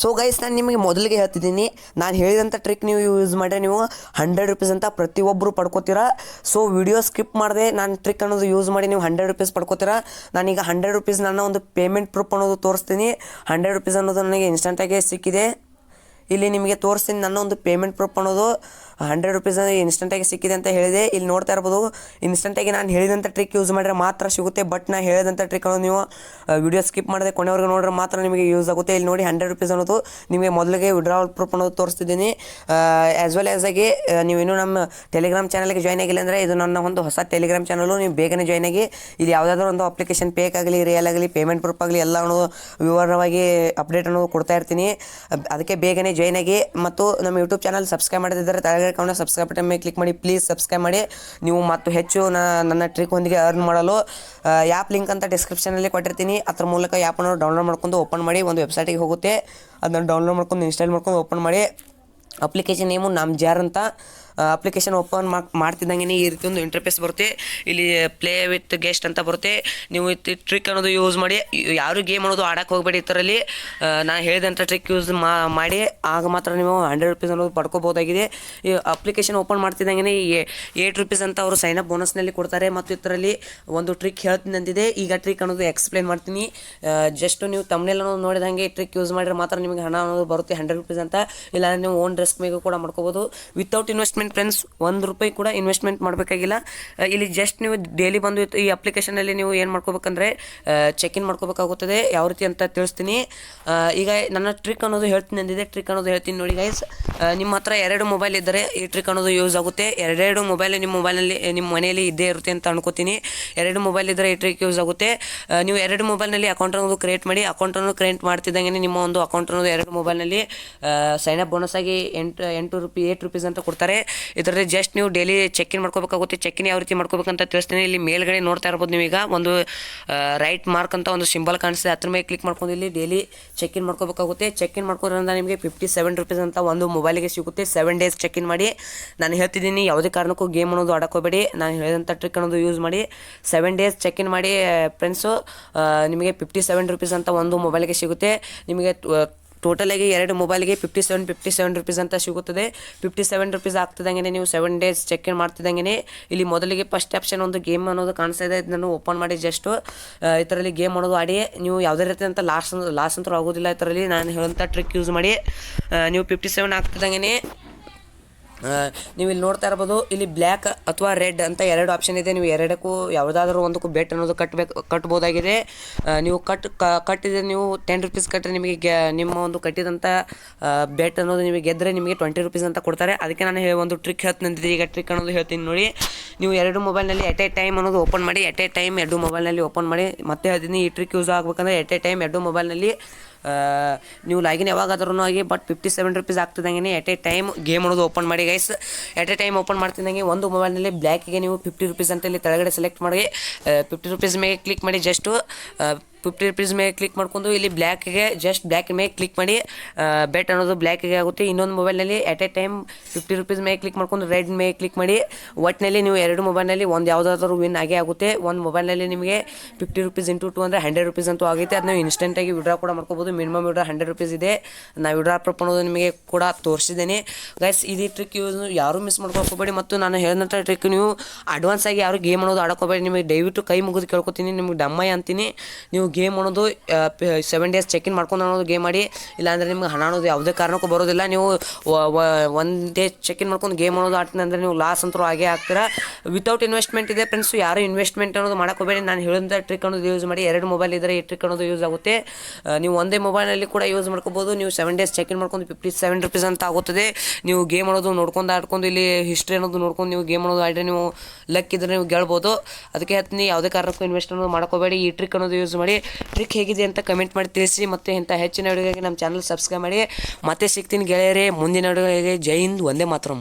So guys, ನಾನು ನಿಮಗೆ ಮೊದಲಿಗೆ ಹೇಳ್ತಿದ್ದೀನಿ, ನಾನು ಹೇಳಿದಂಥ ಟ್ರಿಕ್ ನೀವು ಯೂಸ್ ಮಾಡಿದ್ರೆ ನೀವು 100 ರೂಪೀಸ್ ಅಂತ ಪ್ರತಿಯೊಬ್ಬರು ಪಡ್ಕೋತೀರಾ. ಸೊ ವಿಡಿಯೋ ಸ್ಕಿಪ್ ಮಾಡಿದೆ ನಾನು ಟ್ರಿಕ್ ಅನ್ನೋದು ಯೂಸ್ ಮಾಡಿ ನೀವು 100 ರೂಪೀಸ್ ಪಡ್ಕೋತೀರಾ. ನಾನೀಗ 100 ರೂಪೀಸ್ ನನ್ನ ಒಂದು ಪೇಮೆಂಟ್ ಪ್ರೂಫ್ ಅನ್ನೋದು ತೋರಿಸ್ತೀನಿ. 100 ರೂಪೀಸ್ ಅನ್ನೋದು ನನಗೆ ಇನ್ಸ್ಟಂಟಾಗಿ ಸಿಕ್ಕಿದೆ. ಇಲ್ಲಿ ನಿಮಗೆ ತೋರಿಸ್ತೀನಿ ನನ್ನ ಒಂದು ಪೇಮೆಂಟ್ ಪ್ರೂಫ್ ಅನ್ನೋದು 100 ರೂಪೀಸ್ ಇನ್ಸ್ಟಂಟಾಗಿ ಸಿಕ್ಕಿದೆ ಅಂತ ಹೇಳಿದೆ. ಇಲ್ಲಿ ನೋಡ್ತಾ ಇರ್ಬೋದು, ಇನ್ಸ್ಟಂಟಾಗಿ ನಾನು ಹೇಳಿದಂಥ ಟ್ರಿಕ್ ಯೂಸ್ ಮಾಡಿದ್ರೆ ಮಾತ್ರ ಸಿಗುತ್ತೆ. ಬಟ್ ನಾನು ಹೇಳಿದಂಥ ಟ್ರಿಕ್ ಅನ್ನೋದು ನೀವು ವಿಡಿಯೋ ಸ್ಕಿಪ್ ಮಾಡಿದೆ ಕೊನೆವರೆಗೂ ನೋಡಿದ್ರೆ ಮಾತ್ರ ನಿಮಗೆ ಯೂಸ್ ಆಗುತ್ತೆ. ಇಲ್ಲಿ ನೋಡಿ 100 ರೂಪೀಸ್ ಅನ್ನೋದು ನಿಮಗೆ ಮೊದಲಿಗೆ ವಿಡ್ರಾವಲ್ ಪ್ರೂಫ್ ಅನ್ನೋದು ತೋರಿಸ್ತಿದ್ದೀನಿ. ಆ್ಯಸ್ ವೆಲ್ ಆಸ್ ಆಗಿ ನೀವು ಇನ್ನೂ ನಮ್ಮ ಟೆಲಿಗ್ರಾಮ್ ಚಾನಲ್ಗೆ ಜಾಯ್ನ್ ಆಗಿಲ್ಲ ಅಂದರೆ ಇದು ನನ್ನ ಒಂದು ಹೊಸ ಟೆಲಿಗ್ರಾಮ್ ಚಾನಲು. ನೀವು ಬೇಗನೆ ಜಾಯ್ನ್ ಆಗಿ ಇಲ್ಲಿ ಯಾವುದಾದ್ರೂ ಒಂದು ಅಪ್ಲಿಕೇಶನ್ ಪೇಕ್ ಆಗಲಿ, ರಿಯಲ್ ಆಗಲಿ, ಪೇಮೆಂಟ್ ಪ್ರೂಫ್ ಆಗಲಿ ಎಲ್ಲ ಅನ್ನೋದು ವಿವರವಾಗಿ ಅಪ್ಡೇಟ್ ಅನ್ನೋದು ಕೊಡ್ತಾ ಇರ್ತೀನಿ. ಅದಕ್ಕೆ ಬೇಗನೆ ಜಾಯ್ನ್ ಆಗಿ. ಮತ್ತು ನಮ್ಮ ಯೂಟ್ಯೂಬ್ ಚಾನಲ್ ಸಬ್ಸ್ಕ್ರೈಬ್ ಮಾಡಿದ್ದಾರೆ ತಲೆಗೆ ಸಬ್ಸ್ಕ್ರೈಬ್ ಬಟನ್ ಮೇಲೆ ಕ್ಲಿಕ್ ಮಾಡಿ. ಪ್ಲೀಸ್ ಸಬ್ಸ್ಕ್ರೈಬ್ ಮಾಡಿ. ನೀವು ಮತ್ತು ಹೆಚ್ಚು ನನ್ನ ಟ್ರಿಕ್ ಹೊಂದಿಗೆ ಅರ್ನ್ ಮಾಡಲು ಆ್ಯಪ್ ಲಿಂಕ್ ಅಂತ ಡಿಸ್ಕ್ರಿಪ್ಷನಲ್ಲಿ ಕೊಟ್ಟಿರ್ತೀನಿ. ಅದ್ರ ಮೂಲಕ ಆ್ಯಪನ್ನು ಡೌನ್ಲೋಡ್ ಮಾಡ್ಕೊಂಡು ಓಪನ್ ಮಾಡಿ ಒಂದು ವೆಬ್ಸೈಟಿಗೆ ಹೋಗುತ್ತೆ. ಅದನ್ನು ಡೌನ್ಲೋಡ್ ಮಾಡ್ಕೊಂಡು ಇನ್ಸ್ಟಾಲ್ ಮಾಡ್ಕೊಂಡು ಓಪನ್ ಮಾಡಿ. ಅಪ್ಲಿಕೇಶನ್ ನೇಮು namjar ಅಂತ. ಅಪ್ಲಿಕೇಶನ್ ಓಪನ್ ಮಾಡ್ತಿದ್ದಂಗೆ ಈ ರೀತಿ ಒಂದು ಇಂಟರ್ಫೇಸ್ ಬರುತ್ತೆ. ಇಲ್ಲಿ ಪ್ಲೇ ವಿತ್ ಗೆಸ್ಟ್ ಅಂತ ಬರುತ್ತೆ. ನೀವು ಟ್ರಿಕ್ ಅನ್ನೋದು ಯೂಸ್ ಮಾಡಿ, ಯಾರು ಗೇಮ್ ಅನ್ನೋದು ಆಡೋಕ್ಕೆ ಹೋಗಬೇಡಿ. ಇದರಲ್ಲಿ ನಾನು ಹೇಳಿದಂಥ ಟ್ರಿಕ್ ಯೂಸ್ ಮಾಡಿ ಆಗ ಮಾತ್ರ ನೀವು 100 ರೂಪೀಸ್ ಅನ್ನೋದು ಪಡ್ಕೋಬೋದಾಗಿದೆ. ಈ ಅಪ್ಲಿಕೇಶನ್ ಓಪನ್ ಮಾಡ್ತಿದ್ದಂಗೆ 8 ರೂಪೀಸ್ ಅಂತ ಅವರು ಸೈನ್ ಅಪ್ ಬೋನಸ್ನಲ್ಲಿ ಕೊಡ್ತಾರೆ. ಮತ್ತು ಇದರಲ್ಲಿ ಒಂದು ಟ್ರಿಕ್ ಹೇಳ್ತೀನಿ ಅಂತಿದೆ. ಈಗ ಟ್ರಿಕ್ ಅನ್ನೋದು ಎಕ್ಸ್ಪ್ಲೇನ್ ಮಾಡ್ತೀನಿ. ಜಸ್ಟ್ ನೀವು ತಮ್ಮನೇಲಿ ಅನ್ನೋದು ನೋಡಿದಂಗೆ ಟ್ರಿಕ್ ಯೂಸ್ ಮಾಡಿದ್ರೆ ಮಾತ್ರ ನಿಮಗೆ ಹಣ ಅನ್ನೋದು ಬರುತ್ತೆ 100 ರೂಪೀಸ್ ಅಂತ. ಇಲ್ಲ ನೀವು ಓನ್ ರಿಸ್ಕ್ ಮೇಲೆ ಕೂಡ ಮಾಡ್ಕೋಬೋದು. ವಿತೌಟ್ ಇನ್ವೆಸ್ಟ್ಮೆಂಟ್ ಫ್ರೆಂಡ್ಸ್, 1 ರೂಪಾಯಿ ಕೂಡ ಇನ್ವೆಸ್ಟ್ಮೆಂಟ್ ಮಾಡಬೇಕಾಗಿಲ್ಲ. ಇಲ್ಲಿ ಜಸ್ಟ್ ನೀವು ಡೈಲಿ ಬಂದು ಈ ಅಪ್ಲಿಕೇಶನಲ್ಲಿ ನೀವು ಏನು ಮಾಡ್ಕೋಬೇಕಂದ್ರೆ ಚೆಕ್ ಇನ್ ಮಾಡ್ಕೋಬೇಕಾಗುತ್ತದೆ. ಯಾವ ರೀತಿ ಅಂತ ತಿಳಿಸ್ತೀನಿ. ಈಗ ನನ್ನ ಟ್ರಿಕ್ ಅನ್ನೋದು ಹೇಳ್ತೀನಿ ಅಂದಿದೆ. ಟ್ರಿಕ್ ಅನ್ನೋದು ಹೇಳ್ತೀನಿ ನೋಡಿ ಗೈಸ್. ನಿಮ್ಮ ಹತ್ರ 2 ಮೊಬೈಲ್ ಇದ್ದರೆ ಈ ಟ್ರಿಕ್ ಅನ್ನೋದು ಯೂಸ್ ಆಗುತ್ತೆ. 2 ಮೊಬೈಲ್ ನಿಮ್ಮ ಮೊಬೈಲ್ನಲ್ಲಿ ನಿಮ್ಮ ಮನೆಯಲ್ಲಿ ಇದ್ದೇ ಇರುತ್ತೆ ಅಂತ ಅನ್ಕೋತೀನಿ. 2 ಮೊಬೈಲ್ ಇದ್ದರೆ ಈ ಟ್ರಿಕ್ ಯೂಸ್ ಆಗುತ್ತೆ. ನೀವು 2 ಮೊಬೈಲ್ನಲ್ಲಿ ಅಕೌಂಟ್ ಅನ್ನೋದು ಕ್ರಿಯೇಟ್ ಮಾಡಿ. ಅಕೌಂಟನ್ನು ಕ್ರಿಯೇಟ್ ಮಾಡ್ತಿದ್ದಂಗೆ ನಿಮ್ಮ ಒಂದು ಅಕೌಂಟ್ ಅನ್ನೋದು 2 ಮೊಬೈಲ್ನಲ್ಲಿ ಸೈನ್ ಅಪ್ ಬೋನಸ್ ಆಗಿ 8 ರೂಪೀಸ್ ಅಂತ ಕೊಡ್ತಾರೆ. ಇದರಲ್ಲಿ ಜಸ್ಟ್ ನೀವು ಡೈಲಿ ಚೆಕ್ ಇನ್ ಮಾಡ್ಕೋಬೇಕಾಗುತ್ತೆ. ಚೆಕ್ ಇನ್ ಯಾವ ರೀತಿ ಮಾಡ್ಕೋಬೇಕಂತ ತಿಳಿಸ್ತೀನಿ. ಇಲ್ಲಿ ಮೇಲ್ಗಡೆ ನೋಡ್ತಾ ಇರ್ಬೋದು ನೀವೀಗ ಒಂದು ರೈಟ್ ಮಾರ್ಕ್ ಅಂತ ಒಂದು ಸಿಂಬಲ್ ಕಾಣಿಸ್ತಿದೆ. ಅದ್ರ ಮೇಲೆ ಕ್ಲಿಕ್ ಮಾಡ್ಕೊಂಡು ಇಲ್ಲಿ ಡೈಲಿ ಚೆಕ್ ಇನ್ ಮಾಡ್ಕೋಬೇಕಾಗುತ್ತೆ. ಚೆಕ್ ಇನ್ ಮಾಡ್ಕೋದ್ರಿಂದ ನಿಮಗೆ 57 ರೂಪೀಸ್ ಅಂತ ಒಂದು ಮೊಬೈಲಿಗೆ ಸಿಗುತ್ತೆ. 7 ಡೇಸ್ ಚೆಕ್ ಇನ್ ಮಾಡಿ. ನಾನು ಹೇಳ್ತಿದ್ದೀನಿ, ಯಾವುದೇ ಕಾರಣಕ್ಕೂ ಗೇಮ್ ಅನ್ನೋದು ಆಡೋಕೋಬೇಡಿ. ನಾನು ಹೇಳಿದಂಥ ಟ್ರಿಕ್ ಅನ್ನೋದು ಯೂಸ್ ಮಾಡಿ 7 ಡೇಸ್ ಚೆಕ್ ಇನ್ ಮಾಡಿ ಫ್ರೆಂಡ್ಸು. ನಿಮಗೆ 57 ರೂಪೀಸ್ ಅಂತ ಒಂದು ಮೊಬೈಲಿಗೆ ಸಿಗುತ್ತೆ. ನಿಮಗೆ ಟೋಟಲಾಗಿ 2 ಮೊಬೈಲ್ಗೆ 57 ರೂಪೀಸ್ ಅಂತ ಸಿಗುತ್ತದೆ. 57 ರೂಪೀಸ್ ಆಗ್ತಿದ್ದಂಗೆ ನೀವು 7 ಡೇಸ್ ಚೆಕ್ ಇನ್ ಮಾಡ್ತಿದ್ದಂಗೆ ಇಲ್ಲಿ ಮೊದಲಿಗೆ ಫಸ್ಟ್ ಆಪ್ಷನ್ ಒಂದು ಗೇಮ್ ಅನ್ನೋದು ಕಾಣಿಸ್ತಾ ಇದೆ. ಇದನ್ನು ಓಪನ್ ಮಾಡಿ ಜಸ್ಟ್ ಇದರಲ್ಲಿ ಗೇಮ್ ಅನ್ನೋದು ಆಡಿ ನೀವು ಯಾವುದೇ ರೀತಿ ಅಂತ ಲಾಸ್ ಅಂತೂ ಆಗೋದಿಲ್ಲ. ಇದರಲ್ಲಿ ನಾನು ಹೇಳೋಂಥ ಟ್ರಿಕ್ ಯೂಸ್ ಮಾಡಿ ನೀವು 57 ಆಗ್ತಿದ್ದಂಗೆ ನೀವು ಇಲ್ಲಿ ನೋಡ್ತಾ ಇರ್ಬೋದು. ಇಲ್ಲಿ ಬ್ಲ್ಯಾಕ್ ಅಥವಾ ರೆಡ್ ಅಂತ 2 ಆಪ್ಷನ್ ಇದೆ. ನೀವು ಎರಡಕ್ಕೂ ಯಾವುದಾದ್ರೂ ಒಂದಕ್ಕೂ ಬೆಟ್ ಅನ್ನೋದು ಕಟ್ಬೋದಾಗಿದೆ. ನೀವು ಕಟ್ಟಿದ್ರೆ ನೀವು 10 ರೂಪೀಸ್ ಕಟ್ಟರೆ ನಿಮಗೆ ನಿಮ್ಮ ಒಂದು ಕಟ್ಟಿದಂಥ ಬೆಟ್ ಅನ್ನೋದು ನಿಮಗೆ ಗೆದ್ದರೆ ನಿಮಗೆ 20 ರೂಪೀಸ್ ಅಂತ ಕೊಡ್ತಾರೆ. ಅದಕ್ಕೆ ನಾನು ಒಂದು ಟ್ರಿಕ್ ಹೇಳ್ತೀನಿ. ಈಗ ಟ್ರಿಕ್ ಅನ್ನೋದು ಹೇಳ್ತೀನಿ ನೋಡಿ. ನೀವು 2 ಮೊಬೈಲ್ನಲ್ಲಿ ಎಟ್ ಎ ಟೈಮ್ ಅನ್ನೋದು ಓಪನ್ ಮಾಡಿ. ಎಟ್ ಎ ಟೈಮ್ 2 ಮೊಬೈಲ್ನಲ್ಲಿ ಓಪನ್ ಮಾಡಿ. ಮತ್ತೆ ಹೇಳ್ತೀನಿ, ಈ ಟ್ರಿಕ್ ಯೂಸ್ ಆಗಬೇಕಂದ್ರೆ ಎಟ್ ಎ ಟೈಮ್ 2 ಮೊಬೈಲ್ನಲ್ಲಿ ನೀವು ಲಾಗಿನ್ ಯಾವಾಗಾದ್ರೂ ಆಗಿ. ಬಟ್ 57 ರೂಪೀಸ್ ಆಗ್ತಿದ್ದಂಗೆ ಎಟ್ ಎ ಟೈಮ್ ಗೇಮ್ ಅನ್ನೋದು ಓಪನ್ ಮಾಡಿ guys. At a time open ಮಾಡ್ತಿದ್ದಂಗೆ ಒಂದು ಮೊಬೈಲ್ನಲ್ಲಿ ಬ್ಲ್ಯಾಕಿಗೆ ನೀವು 50 ರೂಪೀಸ್ ಅಂತ ಇಲ್ಲಿ ಕೆಳಗಡೆ ಸೆಲೆಕ್ಟ್ ಮಾಡಿ 50 ರೂಪೀಸ್ ಮೇಲೆ ಕ್ಲಿಕ್ ಮಾಡಿ. ಜಸ್ಟು 50 ರೂಪೀಸ್ ಮೇಲೆ ಕ್ಲಿಕ್ ಮಾಡ್ಕೊಂಡು ಇಲ್ಲಿ ಬ್ಲ್ಯಾಕಿಗೆ ಜಸ್ಟ್ ಬ್ಲ್ಯಾಕ್ ಮೇಲೆ ಕ್ಲಿಕ್ ಮಾಡಿ. ಬೆಟ್ ಅನ್ನೋದು ಬ್ಲ್ಯಾಕಿಗೆ ಆಗುತ್ತೆ. ಇನ್ನೊಂದು ಮೊಬೈಲ್ನಲ್ಲಿ ಎಟ್ ಎ ಟೈಮ್ 50 ರೂಪೀಸ್ ಮೇಲೆ ಕ್ಲಿಕ್ ಮಾಡ್ಕೊಂಡು ರೆಡ್ ಮೇಲೆ ಕ್ಲಿಕ್ ಮಾಡಿ. ಒಟ್ಟಿನಲ್ಲಿ ನೀವು 2 ಮೊಬೈಲ್ನಲ್ಲಿ ಒಂದು ಯಾವುದಾದ್ರೂ ವಿನ್ ಆಗೇ ಆಗುತ್ತೆ. ಒಂದು ಮೊಬೈಲ್ನಲ್ಲಿ ನಿಮಗೆ 50 ರೂಪೀಸ್ ಇಂಟು 2 ಅಂದರೆ 100 ರೂಪೀಸ್ ಅಂತೂ ಆಗುತ್ತೆ. ಅದು ನೀವು ಇನ್ಸ್ಟೆಂಟಾಗಿ ವಿಡ್ರಾ ಕೂಡ ಮಾಡ್ಕೋಬೋದು. ಮಿನಿಮಮ್ ವಿಡ್ರಾ 100 ರೂಪೀಸ್ ಇದೆ. ನಾನು ವಿಡ್ರಾ ಪ್ರೂಫ್ ಅನ್ನೋದು ನಿಮಗೆ ಕೂಡ ತೋರಿಸಿದ್ದೇನೆ ಗೈಸ್. ಇದು ಟ್ರಿಕ್ ಯೂಸ್ ಯಾರೂ ಮಿಸ್ ಮಾಡ್ಕೋಬೇಡಿ. ಮತ್ತು ನಾನು ಹೇಳಿದಂಥ ಟ್ರಿಕ್ ನೀವು ಅಡ್ವಾನ್ಸ್ ಆಗಿ ಯಾರು ಗೇಮ್ ಅನ್ನೋದು ಆಡೋಕೋಬೇಡಿ. ನಿಮಗೆ ದಯವಿಟ್ಟು ಕೈ ಮುಗಿದು ಕೇಳ್ಕೊತೀನಿ, ನಿಮಗೆ ಡಮ್ಮಯ್ಯ ಅಂತೀನಿ. ನೀವು ಗೇಮ್ ಅನ್ನೋದು 7 ಡೇಸ್ ಚೆಕ್ ಇನ್ ಮಾಡ್ಕೊಂಡು ಅನ್ನೋದು ಗೇಮ್ ಮಾಡಿ. ಇಲ್ಲಾಂದರೆ ನಿಮ್ಗೆ ಹಣ ಅನ್ನೋದು ಯಾವುದೇ ಕಾರಣಕ್ಕೂ ಬರೋದಿಲ್ಲ. ನೀವು 1 ಡೇ ಚೆಕ್ ಇನ್ ಮಾಡ್ಕೊಂಡು ಗೇಮ್ ಅನ್ನೋದು ಆಡ್ತೀನಿ ಅಂದರೆ ನೀವು ಲಾಸ್ ಅಂತೂ ಆಗೇ ಆಗ್ತೀರಾ. ವಿತೌಟ್ ಇನ್ವೆಸ್ಟ್ಮೆಂಟ್ ಇದೆ ಫ್ರೆಂಡ್ಸು. ಯಾರು ಇನ್ವೆಸ್ಟ್ಮೆಂಟ್ ಅನ್ನೋದು ಮಾಡೋಕೋಬೇಡಿ. ನಾನು ಹೇಳಿದಂಥ ಟ್ರಿಕ್ ಅನ್ನೋದು ಯೂಸ್ ಮಾಡಿ. 2 ಮೊಬೈಲ್ ಇದ್ದರೆ ಈ ಟ್ರಿಕ್ ಅನ್ನೋದು ಯೂಸ್ ಆಗುತ್ತೆ. ನೀವು ಒಂದೇ ಮೊಬೈಲ್ನಲ್ಲಿ ಕೂಡ ಯೂಸ್ ಮಾಡ್ಕೋಬೋದು. ನೀವು 7 ಡೇಸ್ ಚೆಕ್ ಇನ್ ಮಾಡ್ಕೊಂಡು 57 ರೂಪೀಸ್ ಅಂತ ಆಗುತ್ತದೆ. ನೀವು ಗೇಮ್ ಅನ್ನೋದು ನೋಡ್ಕೊಂಡು ಆಡ್ಕೊಂಡು ಇಲ್ಲಿ ಹಿಸ್ಟ್ರಿ ಅನ್ನೋದು ನೋಡ್ಕೊಂಡು ನೀವು ಗೇಮ್ ಅನ್ನೋದು ಆಡಿದ್ರೆ ನೀವು ಲಕ್ ಇದ್ದರೆ ನೀವು ಗೆಲ್ಬೋದು. ಅದಕ್ಕೆ ಹೇಳ್ತೀನಿ, ಯಾವುದೇ ಕಾರಣಕ್ಕೂ ಇನ್ವೆಸ್ಟ್ ಅನ್ನೋದು ಮಾಡ್ಕೋಬೇಡಿ. ಈ ಟ್ರಿಕ್ ಅನ್ನೋದು ಯೂಸ್ ಮಾಡಿ. ಟ್ರಿಕ್ ಹೇಗಿದೆ ಅಂತ ಕಮೆಂಟ್ ಮಾಡಿ ತಿಳಿಸಿ. ಮತ್ತು ಇಂಥ ಹೆಚ್ಚಿನ ವಿಡಿಯೋಗೆ ನಮ್ಮ ಚಾನಲ್ ಸಬ್ಸ್ಕ್ರೈಬ್ ಮಾಡಿ. ಮತ್ತೆ ಸಿಗ್ತೀನಿ ಗೆಳೆಯರೇ ಮುಂದಿನ ವಿಡಿಯೋಗೆ. ಜೈ ಹಿಂದ್, ವಂದೇ ಮಾತರಂ.